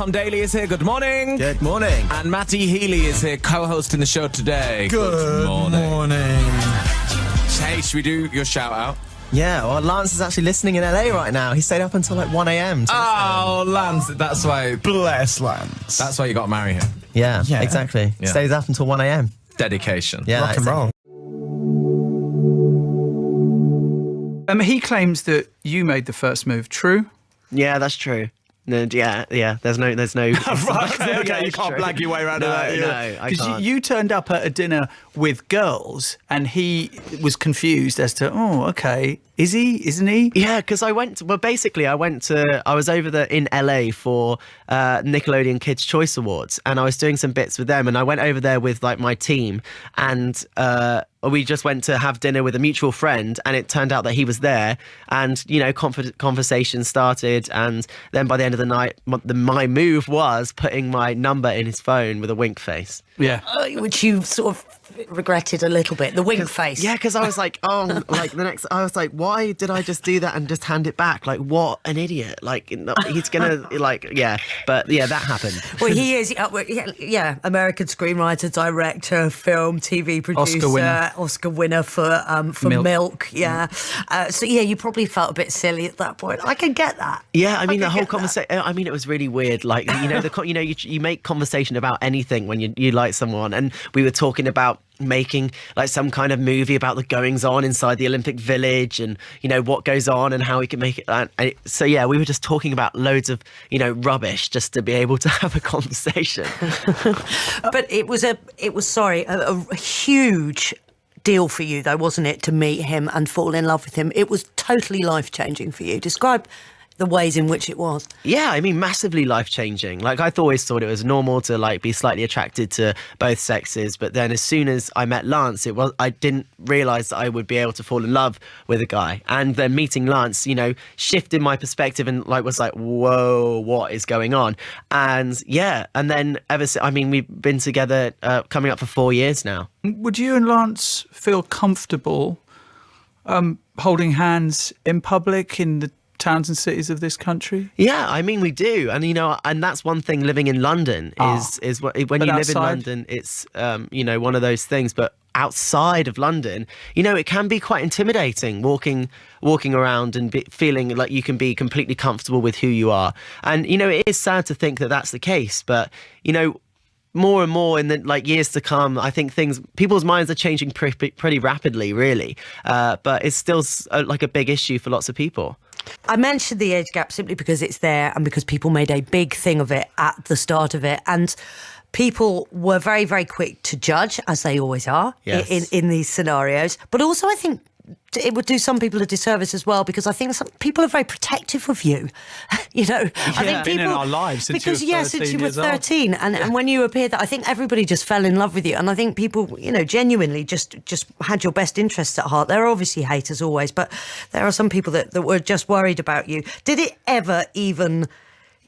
Tom Daly is here. Good morning. Good morning. And Matty Healy is here, co-hosting the show today. Good morning. Hey, should we do your shout out? Yeah, well, Lance is actually listening in LA right now. He stayed up until like 1 a.m. Oh, Lance, that's why. Bless Lance. That's why you got to marry him. Yeah, exactly. Yeah. Stays up until 1 a.m. Dedication. Yeah, Rock and roll. He claims that you made the first move. True? Yeah, that's true. No, yeah. There's no. Right, okay, you can't blag your way around that. No, I Because can't. you turned up at a dinner with girls, and he was confused as to, okay, is he? Isn't he? Yeah, because I was over there in LA for Nickelodeon Kids' Choice Awards, and I was doing some bits with them, and I went over there with like my team, and we just went to have dinner with a mutual friend, and it turned out that he was there, and conversation started, and then by the end of the night, my move was putting my number in his phone with a wink face. Yeah. Which you sort of regretted a little bit, the wink face. Yeah, because I was like, I was like, why did I just do that and just hand it back? Like, what an idiot! Like, he's gonna but that happened. Well, he is, American screenwriter, director, film, TV producer, Oscar winner for Milk. Yeah, so you probably felt a bit silly at that point. I can get that. Yeah, I mean the whole conversation. I mean, it was really weird. Like, you make conversation about anything when you like someone, and we were talking about making like some kind of movie about the goings on inside the Olympic Village, and what goes on and how we can make it. So yeah, we were just talking about loads of rubbish just to be able to have a conversation. But it was a huge deal for you, though, wasn't it, to meet him and fall in love with him? It was totally life-changing for you. Describe the ways in which it was. Yeah, I mean, massively life-changing. Like, I always thought it was normal to like be slightly attracted to both sexes, but then as soon as I met Lance, I didn't realise that I would be able to fall in love with a guy. And then meeting Lance, shifted my perspective and was like, whoa, what is going on? And yeah, and then we've been together coming up for 4 years now. Would you and Lance feel comfortable holding hands in public in the towns and cities of this country? Yeah, I mean, we do. And, and that's one thing living in London is when you live in London, it's, one of those things. But outside of London, it can be quite intimidating walking around and feeling like you can be completely comfortable with who you are. And, it is sad to think that that's the case. But, more and more in the years to come, I think people's minds are changing pretty rapidly, really. But it's still a big issue for lots of people. I mentioned the age gap simply because it's there and because people made a big thing of it at the start of it. And people were very, very quick to judge, as they always are, yes, in these scenarios. But also I think it would do some people a disservice as well, because I think some people are very protective of you. I think people been in our lives since you were 13, and when you appeared, I think everybody just fell in love with you, and I think people, genuinely just had your best interests at heart. There are obviously haters always, but there are some people that were just worried about you. Did it ever even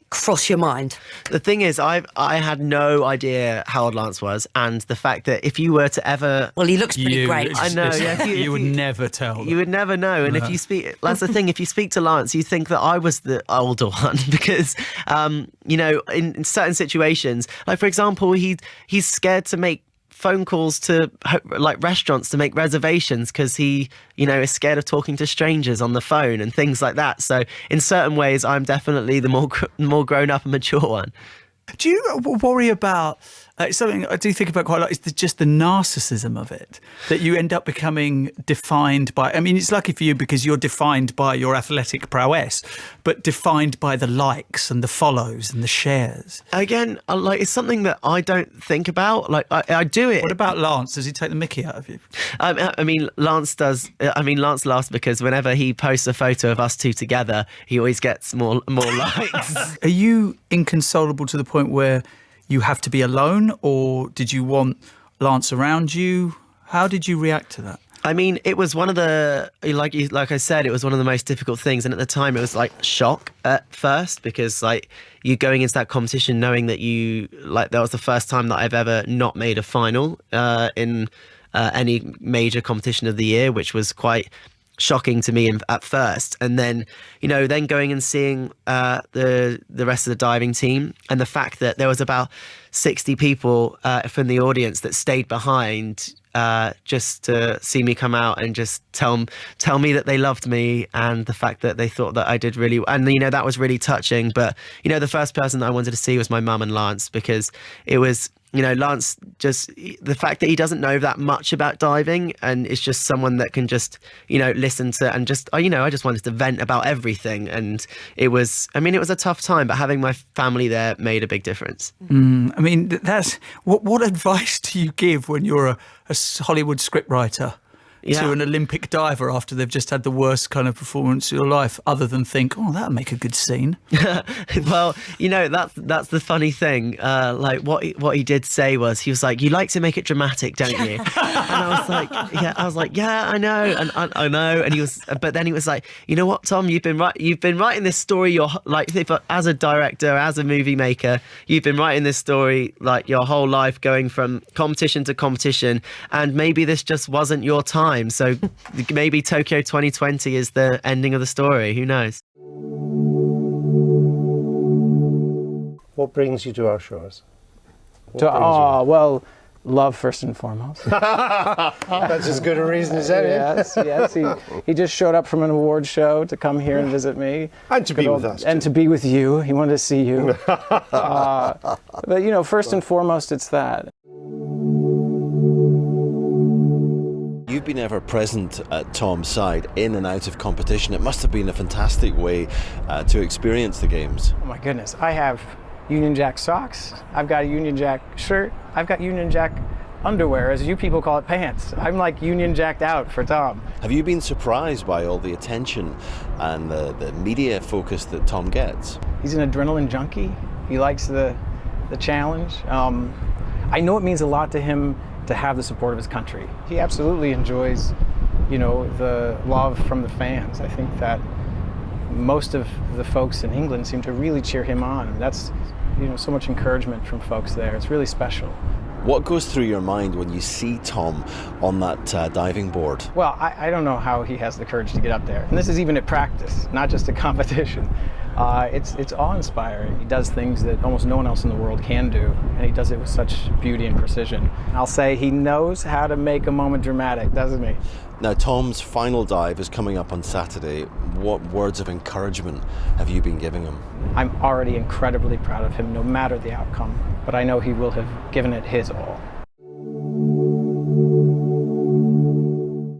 cross your mind? The thing is, I had no idea how old Lance was, and the fact that if you were to ever... Well, he looks pretty great. I know. Yeah, you would never tell. You would never know. And if you speak... That's the thing. If you speak to Lance, you think that I was the older one because, in certain situations, like, for example, he's scared to make phone calls to restaurants to make reservations because he is scared of talking to strangers on the phone and things like that. So in certain ways I'm definitely the more grown up and mature one. Do you worry about something I do think about quite a lot is just the narcissism of it, that you end up becoming defined by... I mean, it's lucky for you because you're defined by your athletic prowess, but defined by the likes and the follows and the shares. Again, it's something that I don't think about. I do it. What about Lance? Does he take the mickey out of you? I mean, Lance does. Lance laughs because whenever he posts a photo of us two together, he always gets more likes. Are you inconsolable to the point where you have to be alone, or did you want Lance around you? How did you react to that? I mean, it was one of the, like I said, it was one of the most difficult things. And at the time it was shock at first, because you going into that competition knowing that that was the first time that I've ever not made a final in any major competition of the year, which was quite shocking to me at first, and then then going and seeing the rest of the diving team, and the fact that there was about 60 people from the audience that stayed behind just to see me come out and just tell me that they loved me, and the fact that they thought that I did really, and that was really touching. But the first person that I wanted to see was my mum and Lance, because it was Lance, just the fact that he doesn't know that much about diving, and it's just someone that can just listen to, and just I just wanted to vent about everything. And it was a tough time, but having my family there made a big difference. That's what advice do you give when you're a Hollywood scriptwriter to an Olympic diver after they've just had the worst kind of performance of your life, other than think, oh, that'll make a good scene? Well, that's the funny thing. Like what he did say was, he was like, you like to make it dramatic, don't you? And I was like, yeah, I know. And I know. And but then he was like, you know what, Tom, you've been writing this story, as a director, as a movie maker, you've been writing this story like your whole life, going from competition to competition, and maybe this just wasn't your time. So maybe Tokyo 2020 is the ending of the story. Who knows? What brings you to our shores? Well, love first and foremost. That's as good a reason as any. Yes. He just showed up from an award show to come here and visit me. And to be with us. And to be with you. He wanted to see you. But, first and foremost, it's that. You've been ever present at Tom's side, in and out of competition. It must have been a fantastic way to experience the Games. Oh my goodness. I have Union Jack socks. I've got a Union Jack shirt. I've got Union Jack underwear, as you people call it, pants. I'm like Union Jacked out for Tom. Have you been surprised by all the attention and the media focus that Tom gets? He's an adrenaline junkie. He likes the challenge. I know it means a lot to him to have the support of his country. He absolutely enjoys, the love from the fans. I think that most of the folks in England seem to really cheer him on. That's, so much encouragement from folks there. It's really special. What goes through your mind when you see Tom on that diving board? Well, I don't know how he has the courage to get up there. And this is even at practice, not just a competition. It's awe-inspiring. He does things that almost no one else in the world can do, and he does it with such beauty and precision. I'll say he knows how to make a moment dramatic, doesn't he? Now, Tom's final dive is coming up on Saturday. What words of encouragement have you been giving him? I'm already incredibly proud of him, no matter the outcome, but I know he will have given it his all.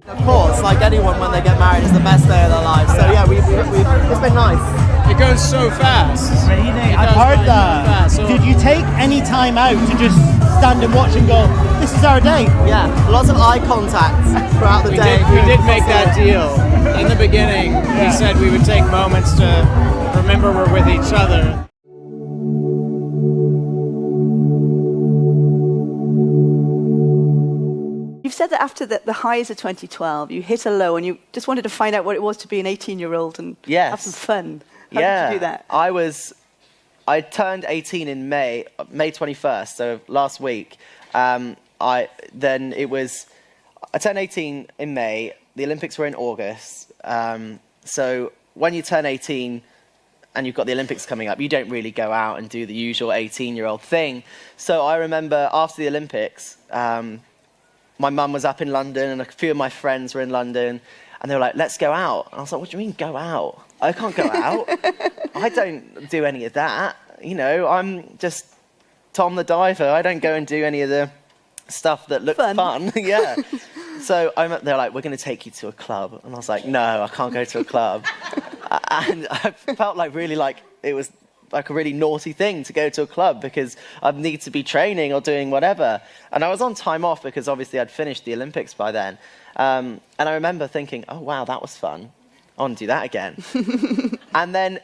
Of course, like anyone, when they get married, it's the best day of their lives. So yeah, it's been nice. It goes so fast. Raining. I've heard that. Did you take any time out to just stand and watch and go, this is our day? Yeah, lots of eye contact throughout the day. We did make that deal. In the beginning, we said we would take moments to remember we're with each other. You've said that after the highs of 2012, you hit a low and you just wanted to find out what it was to be an 18-year-old and have some fun. How did you do that? I turned 18 in May 21st, so last week. I turned 18 in May. The Olympics were in August. So when you turn 18 and you've got the Olympics coming up, you don't really go out and do the usual 18-year-old thing. So I remember after the Olympics, my mum was up in London and a few of my friends were in London, and they were like, let's go out. And I was like, what do you mean go out? I can't go out. I don't do any of that. I'm just Tom the diver. I don't go and do any of the stuff that looks fun. Yeah. So they're like, we're going to take you to a club. And I was like, no, I can't go to a club. And I felt like it was like a really naughty thing to go to a club because I'd need to be training or doing whatever. And I was on time off because obviously I'd finished the Olympics by then. And I remember thinking, oh, wow, that was fun. I want to do that again. And then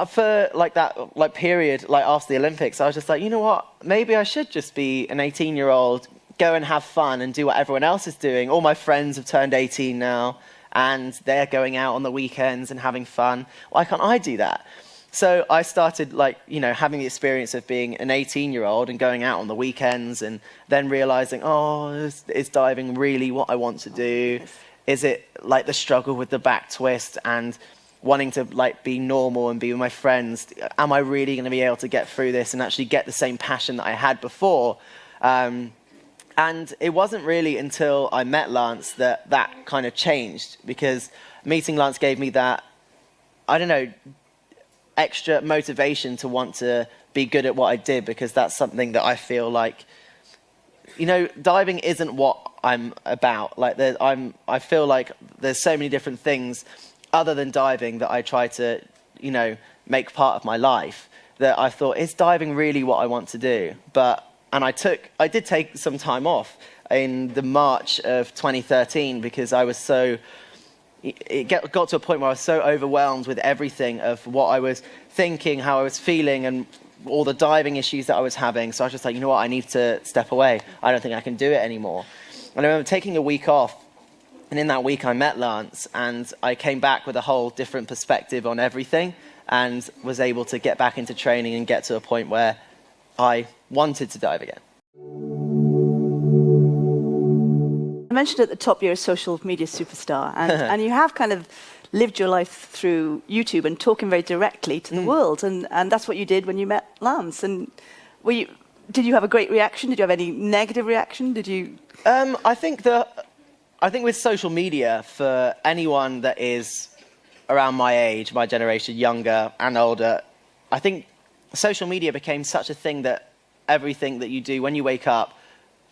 for that period, after the Olympics, I was just like, you know what? Maybe I should just be an 18-year-old, go and have fun and do what everyone else is doing. All my friends have turned 18 now, and they're going out on the weekends and having fun. Why can't I do that? So I started having the experience of being an 18-year-old and going out on the weekends, and then realizing, is diving really what I want to do? Is it like the struggle with the back twist and wanting to like be normal and be with my friends? Am I really going to be able to get through this and actually get the same passion that I had before? And it wasn't really until I met Lance that kind of changed, because meeting Lance gave me that, I don't know, extra motivation to want to be good at what I did, because that's something that I feel like, you know, diving isn't what I'm about. Like, I feel like there's so many different things other than diving that I try to, you know, make part of my life, that I thought, is diving really what I want to do? And I did take some time off in the March of 2013, because I was it got to a point where I was so overwhelmed with everything of what I was thinking, how I was feeling, and all the diving issues that I was having. So I was just like, you know what, I need to step away. I don't think I can do it anymore. And I remember taking a week off, and in that week I met Lance, and I came back with a whole different perspective on everything, and was able to get back into training and get to a point where I wanted to dive again. I mentioned at the top you're a social media superstar, and you have kind of lived your life through YouTube and talking very directly to the world, and that's what you did when you met Lance. And did you have a great reaction? Did you have any negative reaction? Did you? I think with social media, for anyone that is around my age, my generation, younger and older, I think social media became such a thing that everything that you do when you wake up,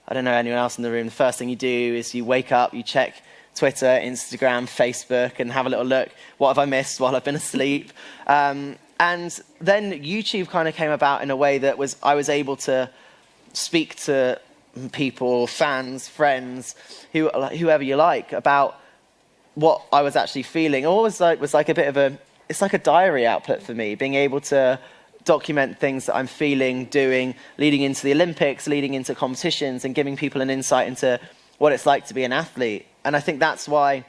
I don't know anyone else in the room, the first thing you do is you wake up, you check Twitter, Instagram, Facebook, and have a little look. What have I missed while I've been asleep? And then YouTube kind of came about in a way that I was able to speak to people, fans, friends, whoever you like, about what I was actually feeling. It always was like a bit of it's like a diary output for me, being able to document things that I'm feeling, doing, leading into the Olympics, leading into competitions, and giving people an insight into what it's like to be an athlete. And I think that's why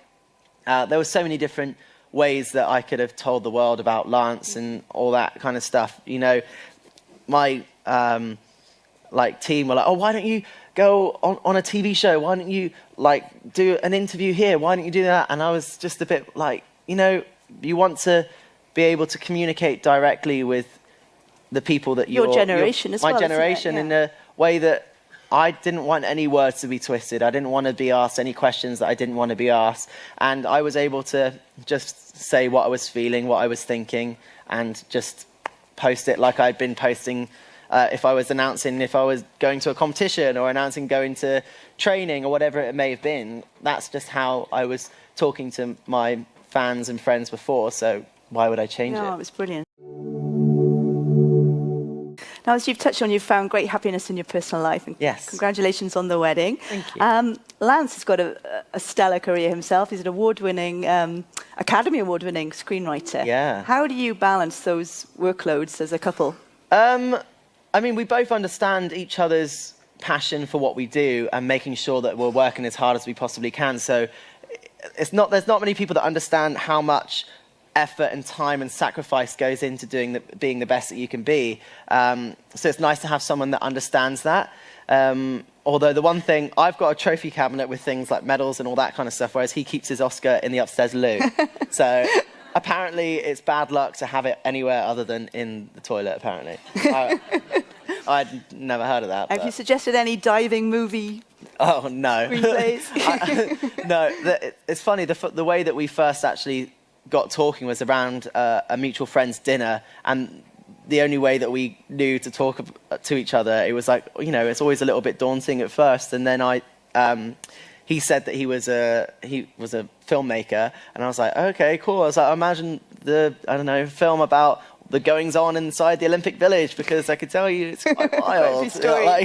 there were so many different ways that I could have told the world about Lance and all that kind of stuff. You know, my team were like, oh, why don't you go on a TV show? Why don't you do an interview here? Why don't you do that? And I was just a bit like, you know, you want to be able to communicate directly with the people that your generation as well. My generation, in a way that I didn't want any words to be twisted. I didn't want to be asked any questions that I didn't want to be asked. And I was able to just say what I was feeling, what I was thinking, and just post it like I'd been posting if I was announcing if I was going to a competition or announcing going to training or whatever it may have been. That's just how I was talking to my fans and friends before, so why would I change it? No, it was brilliant. Now, as you've touched on, you've found great happiness in your personal life. And yes. Congratulations on the wedding. Thank you. Lance has got a stellar career himself. He's an award-winning, Academy Award-winning screenwriter. Yeah. How do you balance those workloads as a couple? I mean, we both understand each other's passion for what we do and making sure that we're working as hard as we possibly can. So there's not many people that understand how much effort and time and sacrifice goes into being the best that you can be. So it's nice to have someone that understands that. Although the one thing, I've got a trophy cabinet with things like medals and all that kind of stuff, whereas he keeps his Oscar in the upstairs loo. So apparently it's bad luck to have it anywhere other than in the toilet, apparently. I'd never heard of that. Have you suggested any diving movie? Oh, no. No, it's funny, the way that we first actually got talking was around a mutual friend's dinner, and the only way that we knew to talk to each other, it was like, you know, it's always a little bit daunting at first. And then he said that he was a filmmaker, and I was like, okay, cool. I was like, I imagine film about the goings on inside the Olympic Village, because I could tell you it's quite wild.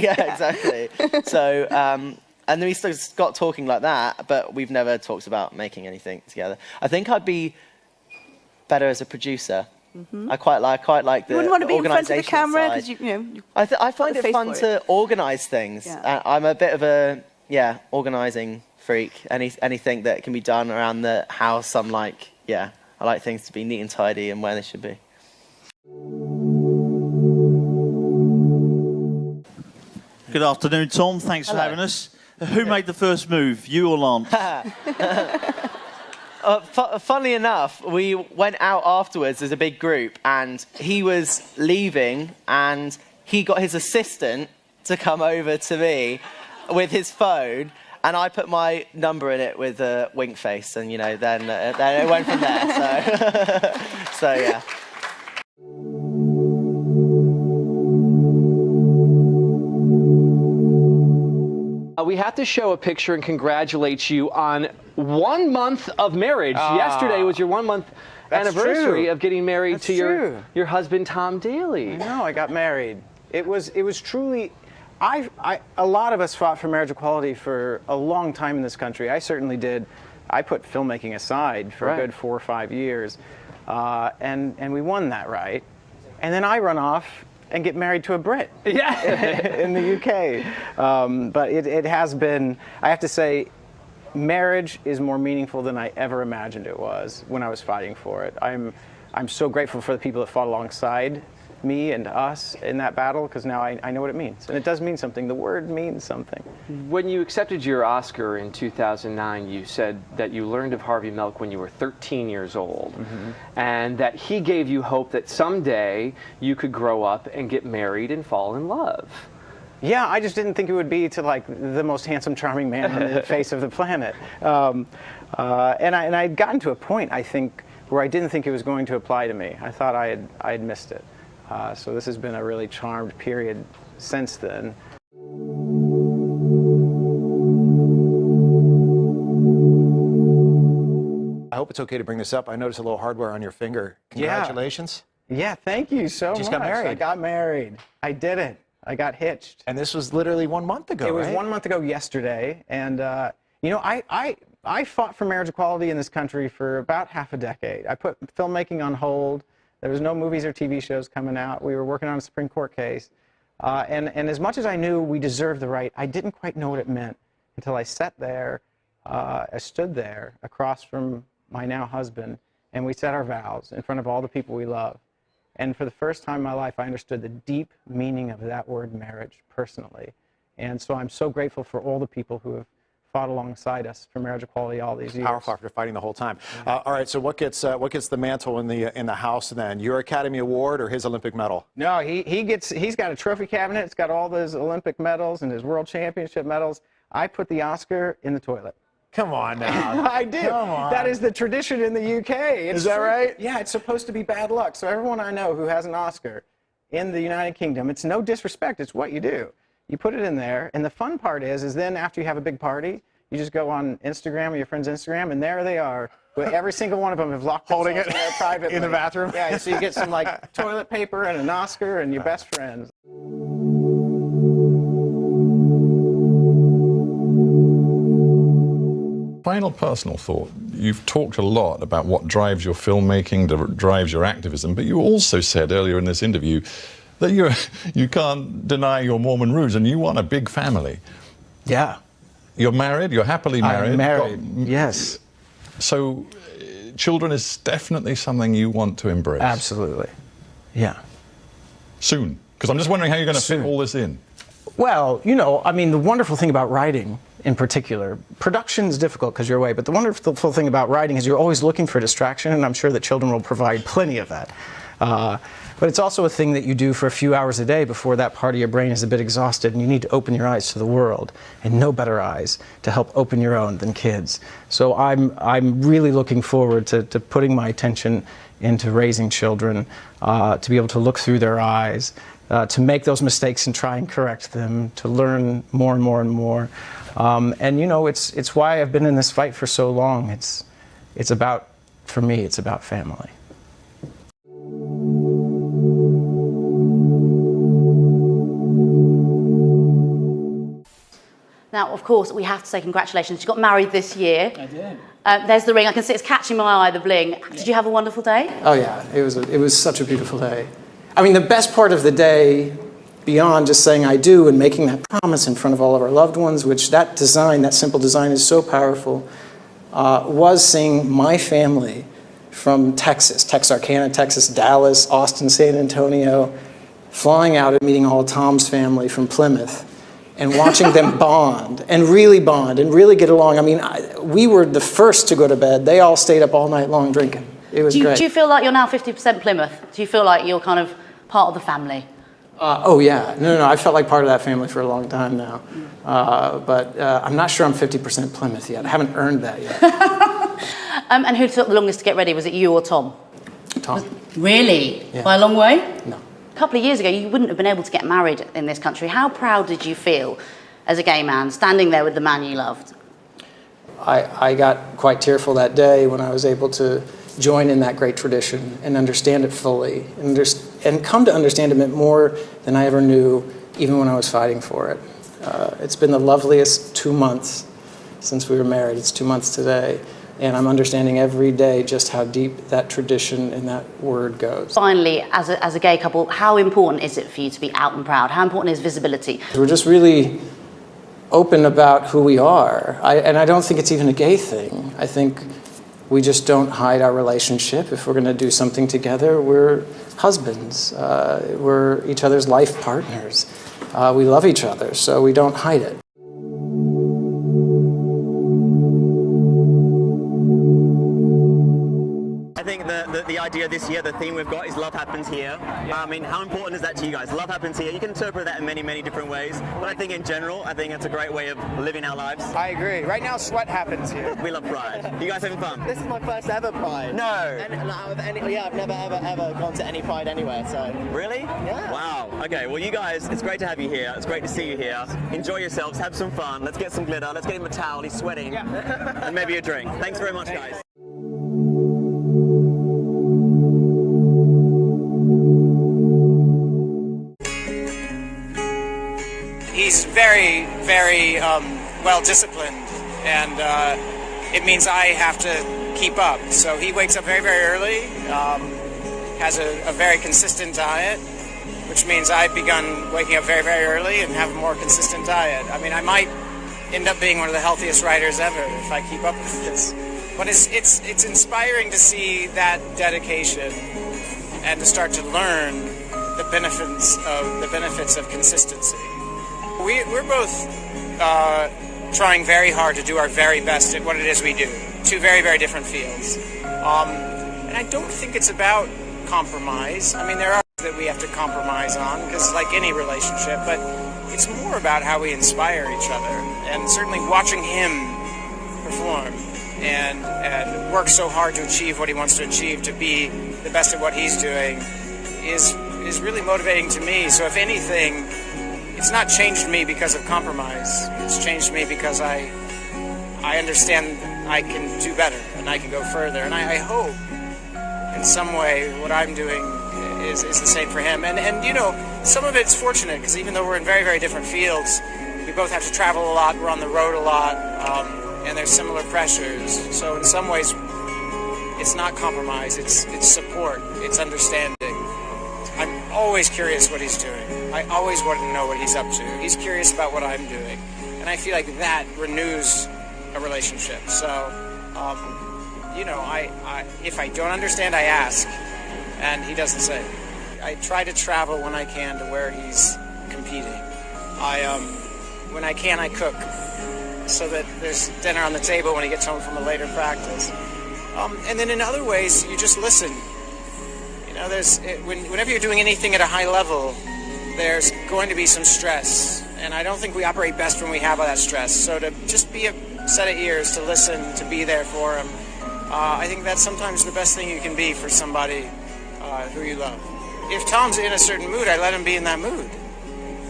Yeah, exactly. So, and then we got talking like that, but we've never talked about making anything together. I think I'd be better as a producer. Mm-hmm. I quite like the you wouldn't want to be in front of the camera because I find it fun to organise things. Yeah. I'm a bit of a organising freak. Anything that can be done around the house, I like things to be neat and tidy and where they should be. Good afternoon, Tom. Thanks for having us. Who made the first move, you or Lance? Funnily enough, we went out afterwards as a big group, and he was leaving, and he got his assistant to come over to me with his phone, and I put my number in it with a wink face, and then it went from there. So yeah. We have to show a picture and congratulate you on 1 month of marriage. Yesterday was your 1 month anniversary of getting married to your husband, Tom Daly. No, I got married. It was truly, a lot of us fought for marriage equality for a long time in this country. I certainly did. I put filmmaking aside for a good 4 or 5 years, and we won that right. And then I run off and get married to a Brit in the UK. But it has been, I have to say, marriage is more meaningful than I ever imagined it was when I was fighting for it. I'm so grateful for the people that fought alongside me and us in that battle, because now I know what it means. And it does mean something. The word means something. When you accepted your Oscar in 2009, you said that you learned of Harvey Milk when you were 13 years old, and that he gave you hope that someday you could grow up and get married and fall in love. Yeah, I just didn't think it would be to like the most handsome, charming man on the face of the planet. And I'd gotten to a point, I think, where I didn't think it was going to apply to me. I thought I had missed it. So this has been a really charmed period since then. I hope it's okay to bring this up. I noticed a little hardware on your finger. Congratulations. Yeah, thank you so much. Just got married. I got married. I did it. I got hitched. And this was literally 1 month ago, It was right? 1 month ago yesterday. And, I fought for marriage equality in this country for about half a decade. I put filmmaking on hold. There was no movies or TV shows coming out. We were working on a Supreme Court case. And as much as I knew we deserved the right, I didn't quite know what it meant until I sat there, I stood there across from my now husband, and we said our vows in front of all the people we love. And for the first time in my life, I understood the deep meaning of that word marriage personally. And so I'm so grateful for all the people who have fought alongside us for marriage equality all these years. Powerful after fighting the whole time. All right, so what gets the mantle in the house then? Your Academy Award or his Olympic medal? No, he's got a trophy cabinet. It's got all his Olympic medals and his World Championship medals. I put the Oscar in the toilet. Come on now. I do. Come on. That is the tradition in the UK. Is that right? Yeah, it's supposed to be bad luck. So everyone I know who has an Oscar in the United Kingdom, it's no disrespect. It's what you do. You put it in there, and the fun part is then after you have a big party, you just go on Instagram or your friend's Instagram, and there they are. Every single one of them have locked holding it in there privately. in the bathroom. Yeah, so you get some like toilet paper and an Oscar and your best friends. Final personal thought. You've talked a lot about what drives your filmmaking, drives your activism, but you also said earlier in this interview that you can't deny your Mormon roots and you want a big family. Yeah. You're married, you're happily married. I'm married, yes. So children is definitely something you want to embrace. Absolutely, yeah. Soon, because I'm just wondering how you're going to fit all this in. Well, I mean, the wonderful thing about writing in particular, production is difficult because you're away, but the wonderful thing about writing is you're always looking for distraction, and I'm sure that children will provide plenty of that. But it's also a thing that you do for a few hours a day before that part of your brain is a bit exhausted, and you need to open your eyes to the world, and no better eyes to help open your own than kids. So I'm really looking forward to putting my attention into raising children, to be able to look through their eyes, to make those mistakes and try and correct them, to learn more and more and more. And it's why I've been in this fight for so long. It's about, for me, it's about family. Now, of course, we have to say congratulations. You got married this year. I did. There's the ring. I can see it's catching my eye, the bling. Did you have a wonderful day? Oh yeah, it was such a beautiful day. I mean, the best part of the day, beyond just saying I do and making that promise in front of all of our loved ones, which that simple design is so powerful, was seeing my family from Texas, Texarkana, Texas, Dallas, Austin, San Antonio, flying out and meeting all Tom's family from Plymouth. and watching them bond and really get along. I mean, we were the first to go to bed. They all stayed up all night long drinking. It was great. Do you feel like you're now 50% Plymouth? Do you feel like you're kind of part of the family? Oh, yeah. No, I felt like part of that family for a long time now. But I'm not sure I'm 50% Plymouth yet. I haven't earned that yet. And who took the longest to get ready? Was it you or Tom? Tom. Really? Yeah. By a long way? No. A couple of years ago, you wouldn't have been able to get married in this country. How proud did you feel as a gay man, standing there with the man you loved? I got quite tearful that day when I was able to join in that great tradition and understand it fully and come to understand it more than I ever knew, even when I was fighting for it. It's been the loveliest 2 months since we were married. It's 2 months today, and I'm understanding every day just how deep that tradition and that word goes. Finally, as a gay couple, how important is it for you to be out and proud? How important is visibility? We're just really open about who we are, and I don't think it's even a gay thing. I think we just don't hide our relationship. If we're going to do something together, we're husbands. We're each other's life partners. We love each other, so we don't hide it. I think the idea this year, the theme we've got is love happens here. I mean, how important is that to you guys? Love happens here. You can interpret that in many, many different ways. But I think in general, I think it's a great way of living our lives. I agree. Right now, sweat happens here. We love Pride. You guys having fun? This is my first ever Pride. No. I've never ever gone to any Pride anywhere. So. Really? Yeah. Wow. Okay. Well, you guys, it's great to have you here. It's great to see you here. Enjoy yourselves. Have some fun. Let's get some glitter. Let's get him a towel. He's sweating. Yeah. And maybe a drink. Thanks very much, guys. He's very, very well disciplined, and it means I have to keep up. So he wakes up very, very early, has a very consistent diet, which means I've begun waking up very, very early and have a more consistent diet. I mean, I might end up being one of the healthiest writers ever if I keep up with this. But it's inspiring to see that dedication and to start to learn the benefits of consistency. We're both trying very hard to do our very best at what it is we do. Two very, very different fields. And I don't think it's about compromise. I mean, there are things that we have to compromise on, because like any relationship, but it's more about how we inspire each other. And certainly watching him perform and work so hard to achieve what he wants to achieve, to be the best at what he's doing, is really motivating to me. So if anything, it's not changed me because of compromise. It's changed me because I understand I can do better and I can go further. And I hope in some way what I'm doing is the same for him. And you know, some of it's fortunate, because even though we're in very, very different fields, we both have to travel a lot, we're on the road a lot, and there's similar pressures. So in some ways, it's not compromise, it's support, it's understanding. I'm always curious what he's doing. I always want to know what he's up to. He's curious about what I'm doing. And I feel like that renews a relationship. So, you know, if I don't understand, I ask. And he doesn't say. I try to travel when I can to where he's competing. When I can, I cook, so that there's dinner on the table when he gets home from a later practice. And then in other ways, you just listen. You know, whenever you're doing anything at a high level, there's going to be some stress, and I don't think we operate best when we have all that stress. So to just be a set of ears, to listen, to be there for him, I think that's sometimes the best thing you can be for somebody who you love. If Tom's in a certain mood, I let him be in that mood.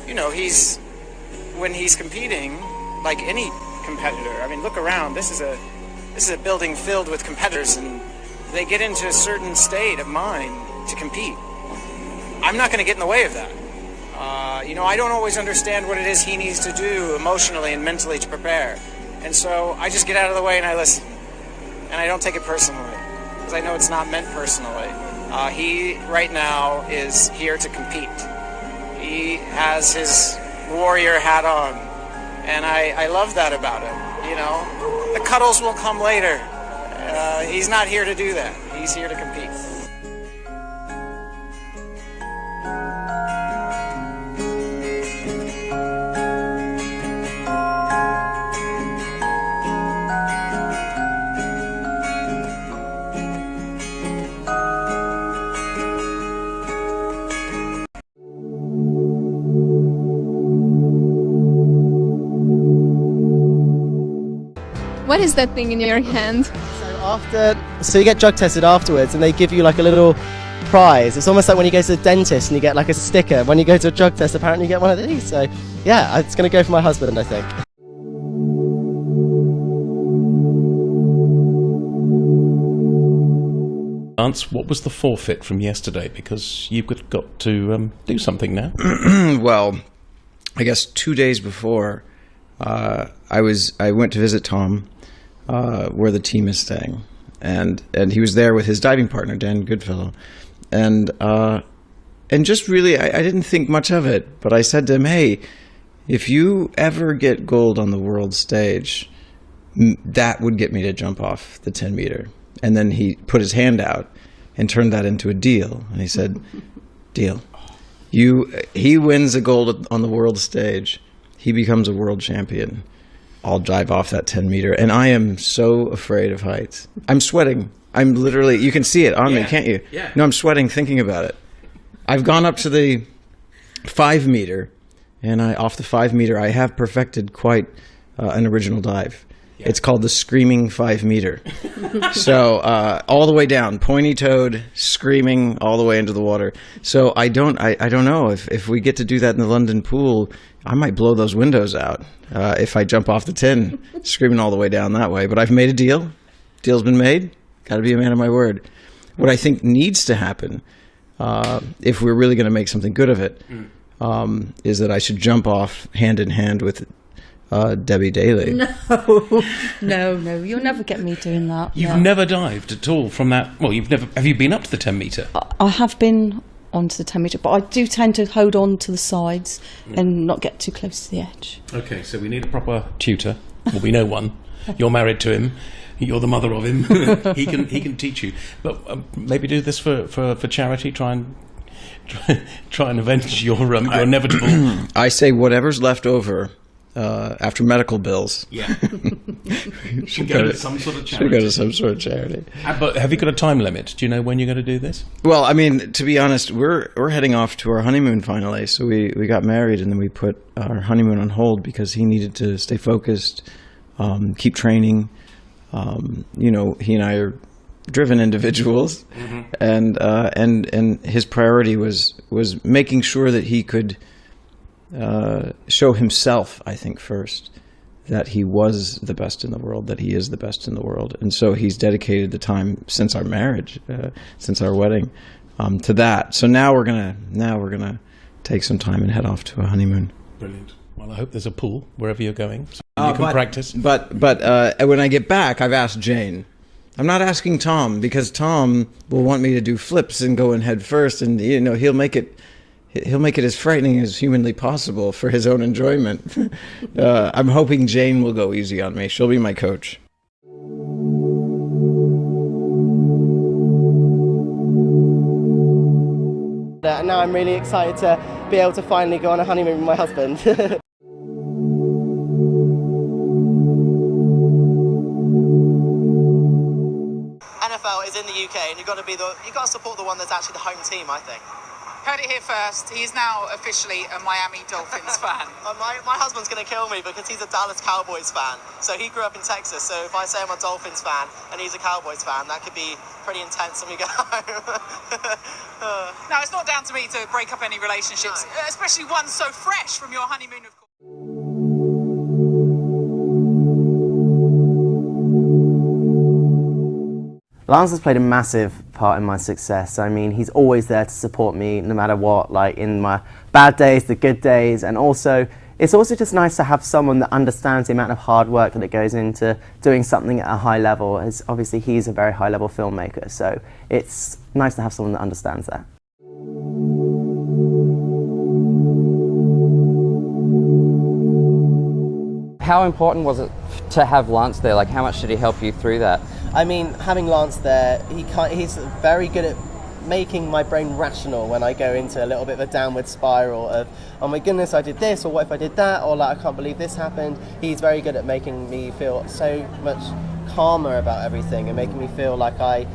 You know, when he's competing, like any competitor. I mean, look around. This is a building filled with competitors, and they get into a certain state of mind to compete. I'm not going to get in the way of that. You know, I don't always understand what it is he needs to do emotionally and mentally to prepare. And so I just get out of the way and I listen. And I don't take it personally, because I know it's not meant personally. He, right now, is here to compete. He has his warrior hat on. And I love that about him, you know. The cuddles will come later. He's not here to do that. He's here to compete. What is that thing in your hand? So you get drug tested afterwards, and they give you like a little prize. It's almost like when you go to the dentist and you get like a sticker. When you go to a drug test, apparently you get one of these. So yeah, it's going to go for my husband, I think. Lance, what was the forfeit from yesterday? Because you've got to do something now. Well, I guess 2 days before, I went to visit Tom, where the team is staying, and he was there with his diving partner Dan Goodfellow, and just really I didn't think much of it, but I said to him, hey, if you ever get gold on the world stage, that would get me to jump off the 10 meter. And then he put his hand out and turned that into a deal. And he said, deal. He wins a gold on the world stage. He becomes a world champion. I'll dive off that 10 meter. And I am so afraid of heights. I'm sweating. I'm literally, you can see it on me, can't you? Yeah. No, I'm sweating thinking about it. I've gone up to the 5 meter, and off the 5 meter, I have perfected quite an original dive. Yeah. It's called the Screaming 5 meter. So all the way down, pointy-toed, screaming all the way into the water. So I don't know if we get to do that in the London pool, I might blow those windows out if I jump off the 10, screaming all the way down that way. But I've made a deal. Deal's been made. Got to be a man of my word. What I think needs to happen, if we're really going to make something good of it, is that I should jump off hand in hand with Debbie Daly. No, you'll never get me doing that. You've never dived at all from that. Well, have you been up to the 10 meter? I have been onto the 10 meter, but I do tend to hold on to the sides and not get too close to the edge. Okay, so we need a proper tutor. Well, we know one. You're married to him. You're the mother of him. he can teach you. But maybe do this for charity. Try and avenge your inevitable. I say whatever's left over. After medical bills. Yeah. Should go to some sort of charity. Should go to some sort of charity. But have you got a time limit? Do you know when you're going to do this? Well, I mean, to be honest, we're heading off to our honeymoon finally. So we got married and then we put our honeymoon on hold because he needed to stay focused, keep training. He and I are driven individuals, and his priority was making sure that he could show himself, I think, first, that he was the best in the world, that he is the best in the world. And so he's dedicated the time since our marriage, since our wedding, to that. So now we're gonna take some time and head off to a honeymoon. Brilliant. Well, I hope there's a pool wherever you're going, so you can practice. But when I get back, I've asked Jane. I'm not asking Tom, because Tom will want me to do flips and go in head first, and he'll make it as frightening as humanly possible for his own enjoyment. I'm hoping Jane will go easy on me. She'll be my coach. And now I'm really excited to be able to finally go on a honeymoon with my husband. NFL is in the UK, and you've got to support the one that's actually the home team, I think. Heard it here first. He's now officially a Miami Dolphins fan. My husband's going to kill me because he's a Dallas Cowboys fan. So he grew up in Texas. So if I say I'm a Dolphins fan and he's a Cowboys fan, that could be pretty intense when we go home. No, it's not down to me to break up any relationships, especially one so fresh from your honeymoon, of course. Lance has played a massive part in my success. I mean, he's always there to support me no matter what, like in my bad days, the good days, and also it's also just nice to have someone that understands the amount of hard work that it goes into doing something at a high level. As obviously he's a very high level filmmaker, so it's nice to have someone that understands that. How important was it to have Lance there? Like, how much did he help you through that? I mean, having Lance there, he's very good at making my brain rational when I go into a little bit of a downward spiral of, oh my goodness, I did this, or what if I did that, or like, I can't believe this happened. He's very good at making me feel so much calmer about everything and making me feel like I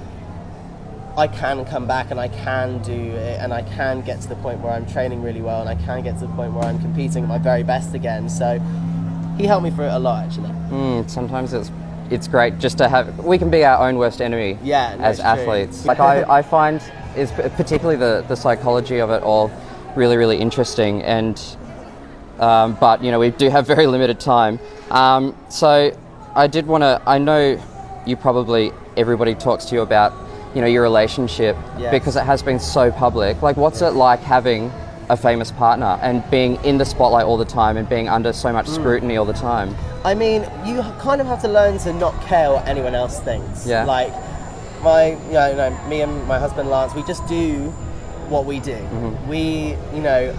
can come back and I can do it, and I can get to the point where I'm training really well, and I can get to the point where I'm competing at my very best again. So he helped me through it a lot, actually. Sometimes it's it's great just to have, we can be our own worst enemy as athletes. Like I find is particularly the psychology of it all really, really interesting, and but you know, we do have very limited time. So I did want to, I know you probably, everybody talks to you about, you know, your relationship because it has been so public. Like, what's it like having a famous partner and being in the spotlight all the time and being under so much scrutiny all the time? I mean, you kind of have to learn to not care what anyone else thinks. Yeah. Like, me and my husband Lance, we just do what we do. We, you know,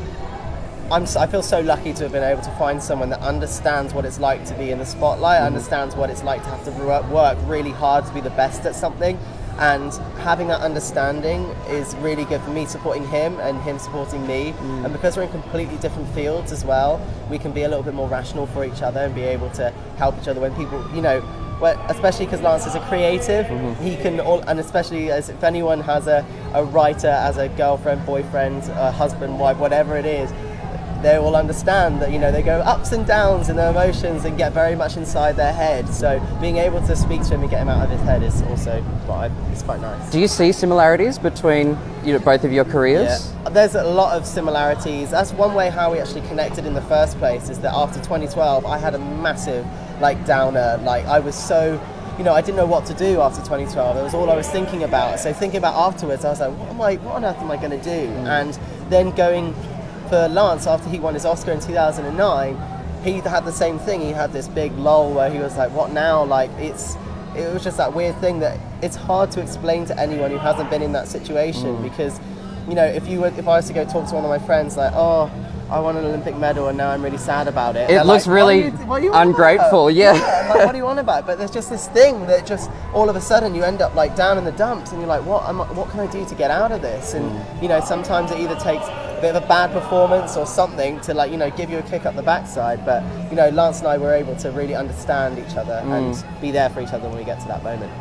I feel so lucky to have been able to find someone that understands what it's like to be in the spotlight, understands what it's like to have to work really hard to be the best at something. And having that understanding is really good for me supporting him and him supporting me. And because we're in completely different fields as well, we can be a little bit more rational for each other and be able to help each other when people, you know, especially because Lance is a creative, he can, and especially as if anyone has a writer as a girlfriend, boyfriend, husband, wife, whatever it is, they will understand that, you know, they go ups and downs in their emotions and get very much inside their head. So being able to speak to him and get him out of his head is also it's quite nice. Do you see similarities between, you know, both of your careers? Yeah, there's a lot of similarities. That's one way how we actually connected in the first place, is that after 2012 I had a massive downer. Like, I was so, you know, I didn't know what to do after 2012. It was all I was thinking about. So thinking about afterwards, I was like, what on earth am I going to do? And then going for Lance, after he won his Oscar in 2009, he had the same thing. He had this big lull where he was like, what now? Like, it was just that weird thing that it's hard to explain to anyone who hasn't been in that situation, because, you know, if I was to go talk to one of my friends, like, oh, I won an Olympic medal and now I'm really sad about it. It looks like, really ungrateful, yeah. Like, what do you want about? But there's just this thing that just all of a sudden you end up like down in the dumps and you're like, what can I do to get out of this? And you know, sometimes it either takes a bit of a bad performance or something to, like, you know, give you a kick up the backside. But, you know, Lance and I were able to really understand each other and be there for each other when we get to that moment.